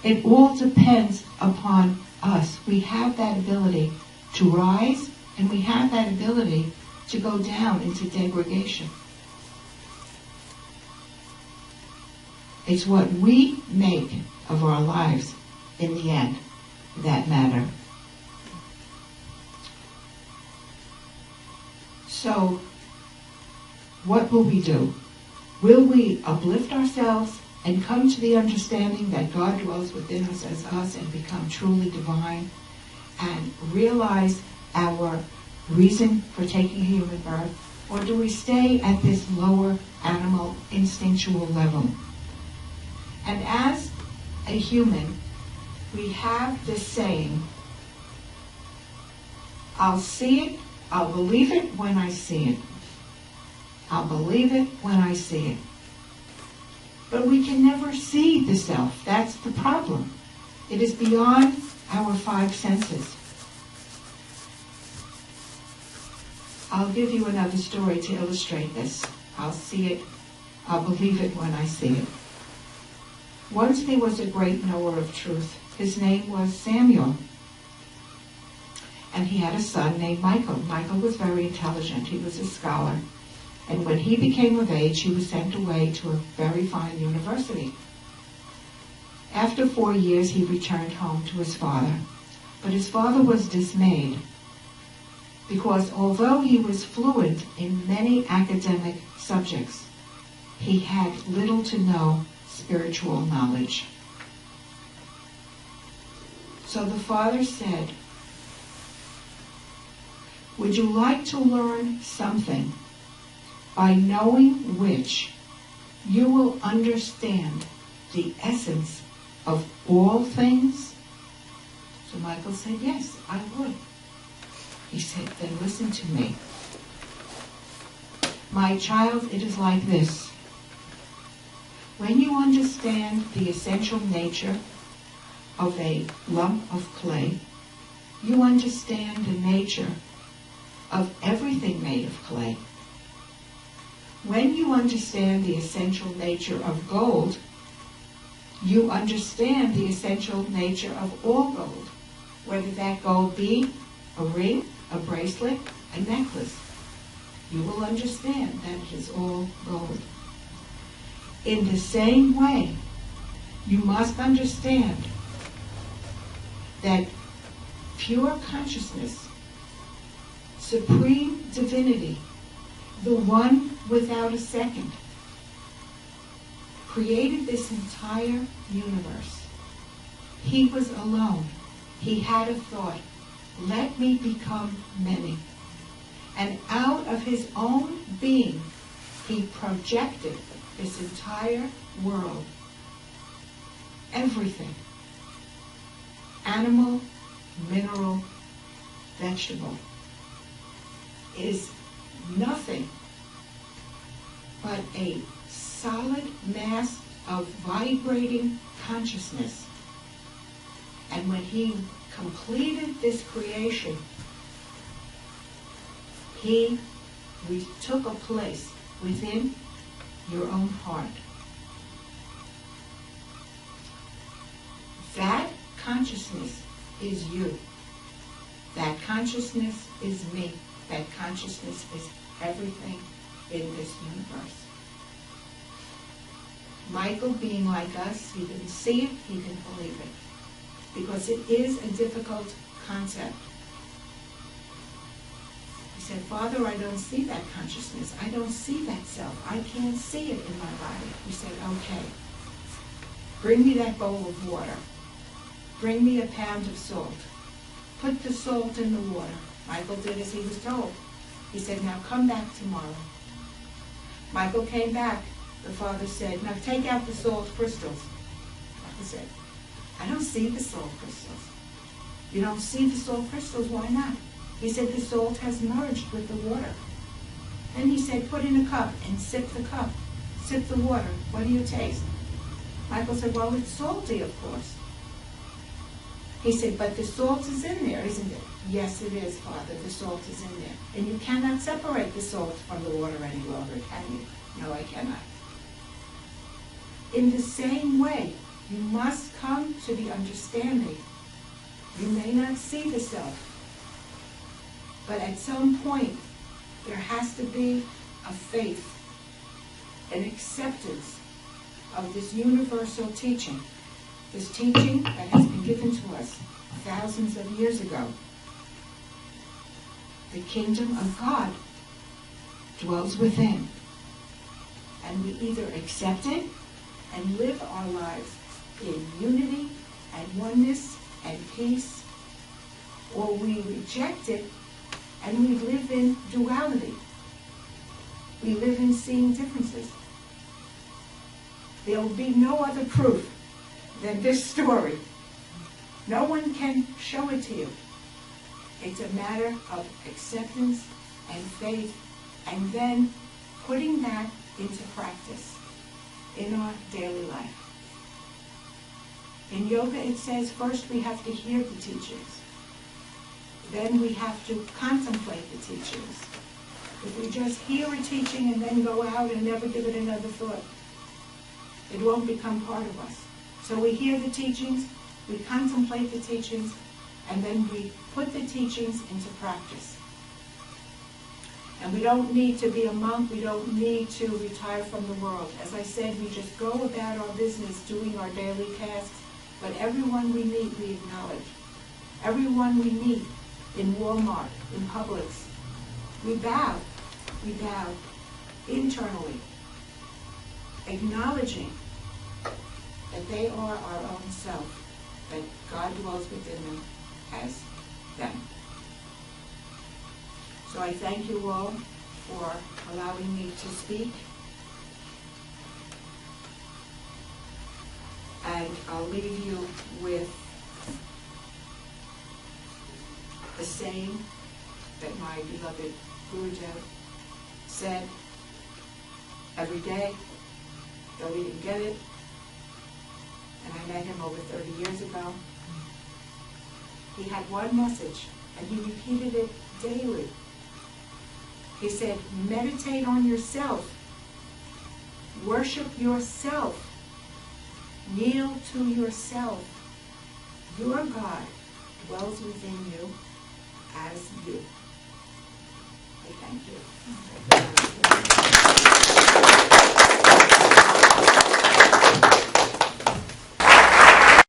It all depends upon us. We have that ability to rise, and we have that ability to go down into degradation. It's what we make of our lives in the end that matter. So, what will we do? Will we uplift ourselves and come to the understanding that God dwells within us as us and become truly divine and realize our reason for taking a human birth? Or do we stay at this lower animal instinctual level? And as a human, we have this saying, I'll see it, I'll believe it when I see it. I'll believe it when I see it. But we can never see the self. That's the problem. It is beyond our five senses. I'll give you another story to illustrate this. I'll see it, I'll believe it when I see it. Once there was a great knower of truth. His name was Samuel. And he had a son named Michael. Michael was very intelligent. He was a scholar. And when he became of age, he was sent away to a very fine university. After 4 years, he returned home to his father. But his father was dismayed because although he was fluent in many academic subjects, he had little to no spiritual knowledge. So the father said, would you like to learn something by knowing which you will understand the essence of all things? So Michael said, yes, I would. He said, then listen to me. My child, it is like this. When you understand the essential nature of a lump of clay, you understand the nature of everything made of clay. When you understand the essential nature of gold, you understand the essential nature of all gold, whether that gold be a ring, a bracelet, a necklace. You will understand that it is all gold. In the same way, you must understand that pure consciousness, supreme divinity, the one without a second, created this entire universe. He was alone. He had a thought, let me become many. And out of his own being, he projected this entire world. Everything. Animal, mineral, vegetable is nothing but a solid mass of vibrating consciousness. And when he completed this creation, he took a place within your own heart. That consciousness is you. That consciousness is me. That consciousness is everything in this universe. Michael, being like us, he didn't see it, he didn't believe it. Because it is a difficult concept. He said, Father, I don't see that consciousness. I don't see that self. I can't see it in my body. He said, okay, bring me that bowl of water. Bring me a pound of salt. Put the salt in the water. Michael did as he was told. He said, now come back tomorrow. Michael came back. The father said, now take out the salt crystals. Michael said, I don't see the salt crystals. You don't see the salt crystals, why not? He said, the salt has merged with the water. Then he said, put in a cup and sip the cup. Sip the water. What do you taste? Michael said, well, it's salty, of course. He said, but the salt is in there, isn't it? Yes, it is, Father. The salt is in there. And you cannot separate the salt from the water any longer, can you? No, I cannot. In the same way, You must come to the understanding. You may not see the self, but at some point there has to be a faith, an acceptance of this universal teaching, this teaching that has been given to us thousands of years ago. The kingdom of God dwells within. And we either accept it and live our lives in unity and oneness and peace, or we reject it and we live in duality. We live in seeing differences. There will be no other proof than this story. No one can show it to you. It's a matter of acceptance and faith, and then putting that into practice in our daily life. In yoga it says first we have to hear the teachings. Then we have to contemplate the teachings. If we just hear a teaching and then go out and never give it another thought, it won't become part of us. So we hear the teachings, we contemplate the teachings, and then we put the teachings into practice. And we don't need to be a monk, we don't need to retire from the world. As I said, we just go about our business doing our daily tasks, but everyone we meet, we acknowledge. Everyone we meet in Walmart, in Publix, we bow internally, acknowledging that they are our own self, that God dwells within them as them. So I thank you all for allowing me to speak. And I'll leave you with a saying that my beloved Gurudev said every day, though he didn't get it, and I met him over 30 years ago. He had one message, and he repeated it daily. He said, meditate on yourself, worship yourself, kneel to yourself. Your God dwells within you as you. I thank you.